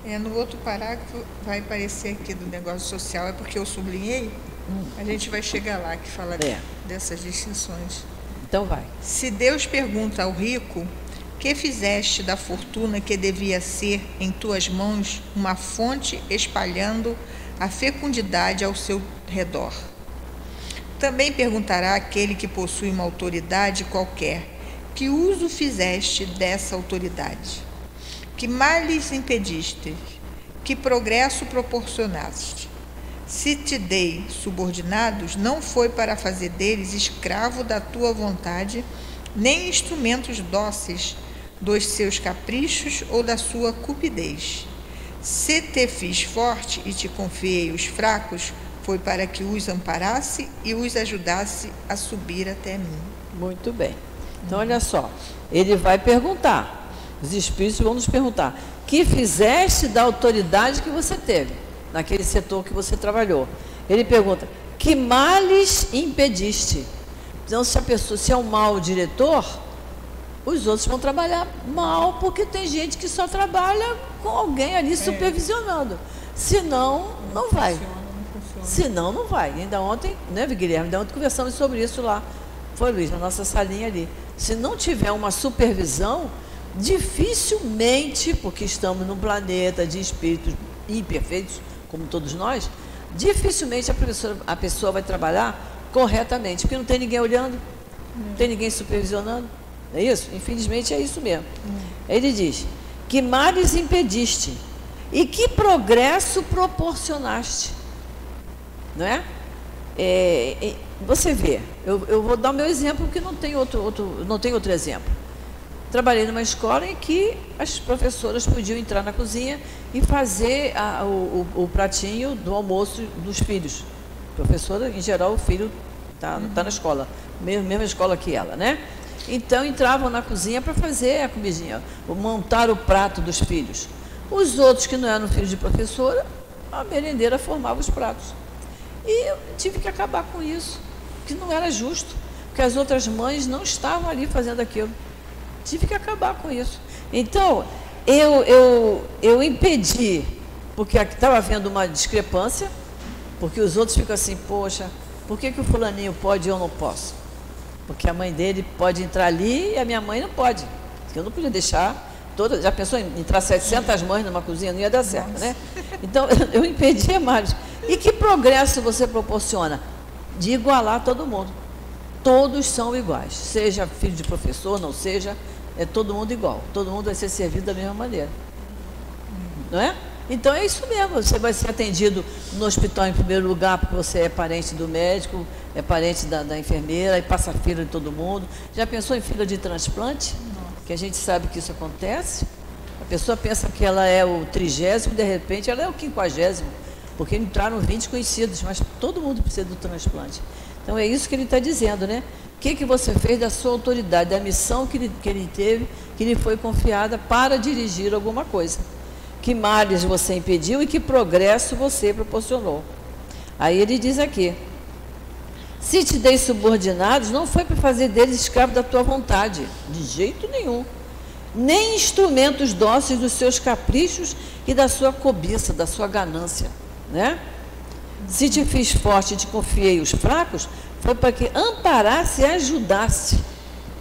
No outro parágrafo vai aparecer aqui do negócio social, é porque eu sublinhei, a gente vai chegar lá que fala dessas distinções. Então vai. Se Deus pergunta ao rico, que fizeste da fortuna que devia ser em tuas mãos uma fonte espalhando a fecundidade ao seu redor? Também perguntará aquele que possui uma autoridade qualquer, que uso fizeste dessa autoridade? Que males impediste? Que progresso proporcionaste? Se te dei subordinados, não foi para fazer deles escravo da tua vontade, nem instrumentos dóceis dos seus caprichos ou da sua cupidez. Se te fiz forte e te confiei os fracos, foi para que os amparasse e os ajudasse a subir até mim. Muito bem. Então, olha só, ele vai perguntar, os espíritos vão nos perguntar, que fizeste da autoridade que você teve, naquele setor que você trabalhou? Ele pergunta, que males impediste? Então, se é um mau diretor, os outros vão trabalhar mal, porque tem gente que só trabalha com alguém ali supervisionando. Senão, não vai. Senão, não vai. Ainda ontem, né, Guilherme? Ainda ontem conversamos sobre isso lá. Foi, Luiz, na nossa salinha ali. Se não tiver uma supervisão, dificilmente, porque estamos num planeta de espíritos imperfeitos, como todos nós, dificilmente a pessoa vai trabalhar corretamente, porque não tem ninguém olhando, não tem ninguém supervisionando. É isso? Infelizmente é isso mesmo. Ele diz, que males impediste e que progresso proporcionaste. Não é? Você vê, eu vou dar o meu exemplo, porque não tem outro exemplo. Trabalhei numa escola em que as professoras podiam entrar na cozinha e fazer o pratinho do almoço dos filhos. Professora, em geral, o filho está na escola, mesma escola que ela, né? Então, entravam na cozinha para fazer a comidinha, montar o prato dos filhos. Os outros que não eram filhos de professora, a merendeira formava os pratos. E eu tive que acabar com isso, que não era justo, porque as outras mães não estavam ali fazendo aquilo. Tive que acabar com isso. Então, eu impedi, porque estava havendo uma discrepância, porque os outros ficam assim, poxa, por que o fulaninho pode e eu não posso? Porque a mãe dele pode entrar ali e a minha mãe não pode. Eu não podia deixar todas. Já pensou em entrar 700 mães numa cozinha? Não ia dar certo, né? Então, eu impedia mais. E que progresso você proporciona? De igualar todo mundo. Todos são iguais. Seja filho de professor, não seja, é todo mundo igual. Todo mundo vai ser servido da mesma maneira. não é? Então é isso mesmo, você vai ser atendido no hospital em primeiro lugar, porque você é parente do médico, é parente da enfermeira, e passa fila de todo mundo. Já pensou em fila de transplante? Que a gente sabe que isso acontece. A pessoa pensa que ela é o 30º, de repente ela é o 50º, porque entraram 20 conhecidos, mas todo mundo precisa do transplante. Então é isso que ele está dizendo, né? O que você fez da sua autoridade, da missão que ele teve, que lhe foi confiada para dirigir alguma coisa. Que males você impediu e que progresso você proporcionou. Aí ele diz aqui: se te dei subordinados, não foi para fazer deles escravos da tua vontade, de jeito nenhum, nem instrumentos dóceis dos seus caprichos e da sua cobiça, da sua ganância, né? Se te fiz forte e te confiei os fracos, foi para que amparasse e ajudasse,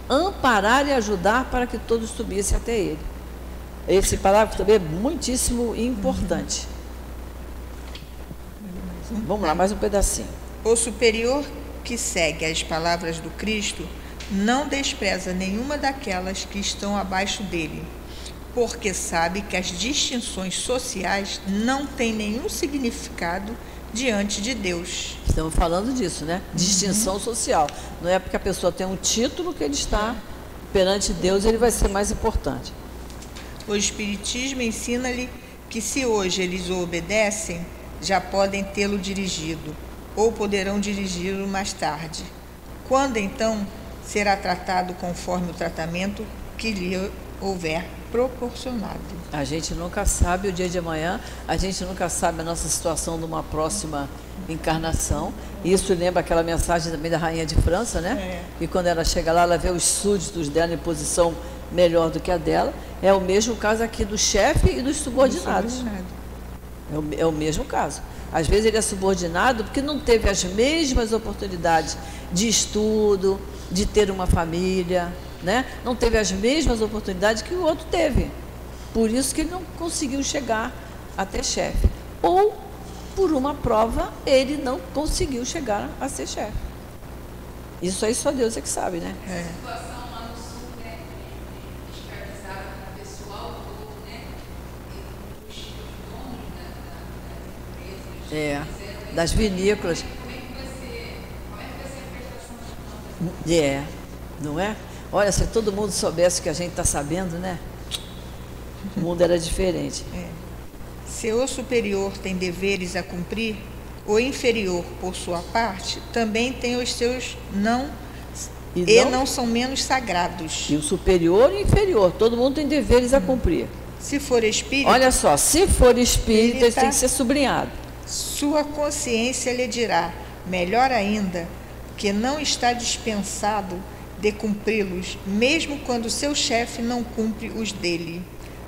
amparar e ajudar para que todos subissem até ele. Esse parágrafo também é muitíssimo importante. Vamos lá, mais um pedacinho. O superior que segue as palavras do Cristo não despreza nenhuma daquelas que estão abaixo dele, porque sabe que as distinções sociais não têm nenhum significado diante de Deus. Estamos falando disso, né? Distinção social. Não é porque a pessoa tem um título que ele está perante Deus, ele vai ser mais importante. O Espiritismo ensina-lhe que se hoje eles o obedecem, já podem tê-lo dirigido, ou poderão dirigi-lo mais tarde. Quando então será tratado conforme o tratamento que lhe houver proporcionado. A gente nunca sabe o dia de amanhã, a gente nunca sabe a nossa situação numa próxima encarnação. Isso lembra aquela mensagem também da Rainha de França, né? E quando ela chega lá, ela vê os súditos dela em posição melhor do que a dela. É o mesmo caso aqui do chefe e dos subordinados. É o mesmo caso. Às vezes ele é subordinado porque não teve as mesmas oportunidades de estudo, de ter uma família, né? Não teve as mesmas oportunidades que o outro teve. Por isso que ele não conseguiu chegar até chefe. Ou, por uma prova, ele não conseguiu chegar a ser chefe. Isso aí só Deus é que sabe, né? Das vinícolas. Não é? Olha, se todo mundo soubesse o que a gente está sabendo, né? O mundo era diferente. Se o superior tem deveres a cumprir, o inferior, por sua parte, também tem os seus não são menos sagrados. E o superior e o inferior, todo mundo tem deveres a cumprir. Se for espírita... Olha só, se for espírita, isso tem que ser sublinhado. Sua consciência lhe dirá, melhor ainda, que não está dispensado de cumpri-los, mesmo quando seu chefe não cumpre os dele,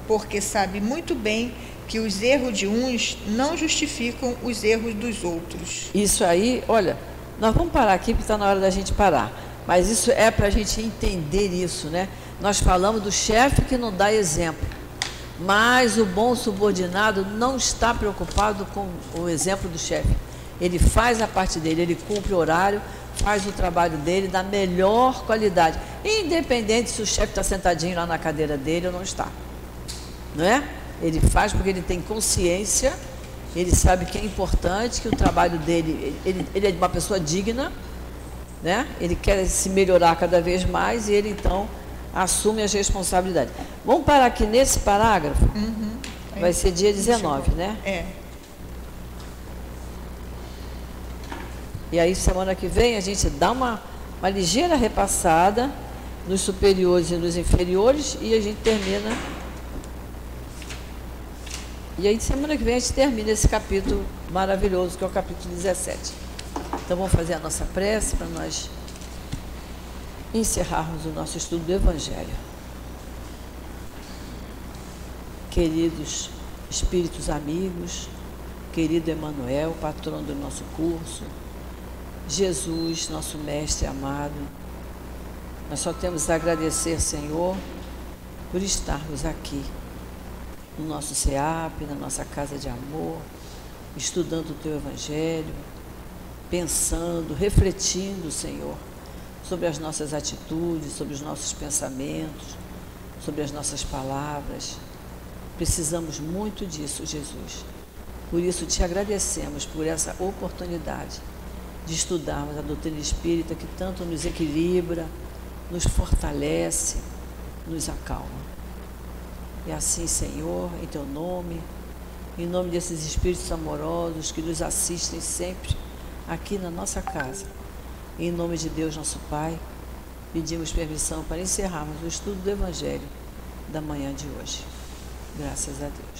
porque sabe muito bem que os erros de uns não justificam os erros dos outros. Isso aí, olha, nós vamos parar aqui porque está na hora da gente parar, mas isso é para a gente entender isso, né? Nós falamos do chefe que não dá exemplo, mas o bom subordinado não está preocupado com o exemplo do chefe. Ele faz a parte dele, ele cumpre o horário, faz o trabalho dele da melhor qualidade, independente se o chefe está sentadinho lá na cadeira dele ou não está. Não é? Ele faz porque ele tem consciência, ele sabe que é importante, que o trabalho dele, ele é uma pessoa digna, né? Ele quer se melhorar cada vez mais e ele então assume as responsabilidades. Vamos parar aqui nesse parágrafo? Vai ser dia 19, né? E aí, semana que vem, a gente dá uma ligeira repassada nos superiores e nos inferiores e a gente termina. E aí, semana que vem, a gente termina esse capítulo maravilhoso, que é o capítulo 17. Então, vamos fazer a nossa prece para nós encerrarmos o nosso estudo do Evangelho. Queridos espíritos amigos, querido Emanuel, patrono do nosso curso, Jesus, nosso mestre amado, nós só temos a agradecer, Senhor, por estarmos aqui no nosso SEAP, na nossa casa de amor, estudando o Teu Evangelho, pensando, refletindo, Senhor, sobre as nossas atitudes, sobre os nossos pensamentos, sobre as nossas palavras, Precisamos muito disso, Jesus. Por isso te agradecemos por essa oportunidade de estudarmos a doutrina espírita que tanto nos equilibra, nos fortalece, nos acalma. E assim, Senhor, em Teu nome, em nome desses espíritos amorosos que nos assistem sempre aqui na nossa casa, em nome de Deus, nosso Pai, pedimos permissão para encerrarmos o estudo do Evangelho da manhã de hoje. Graças a Deus.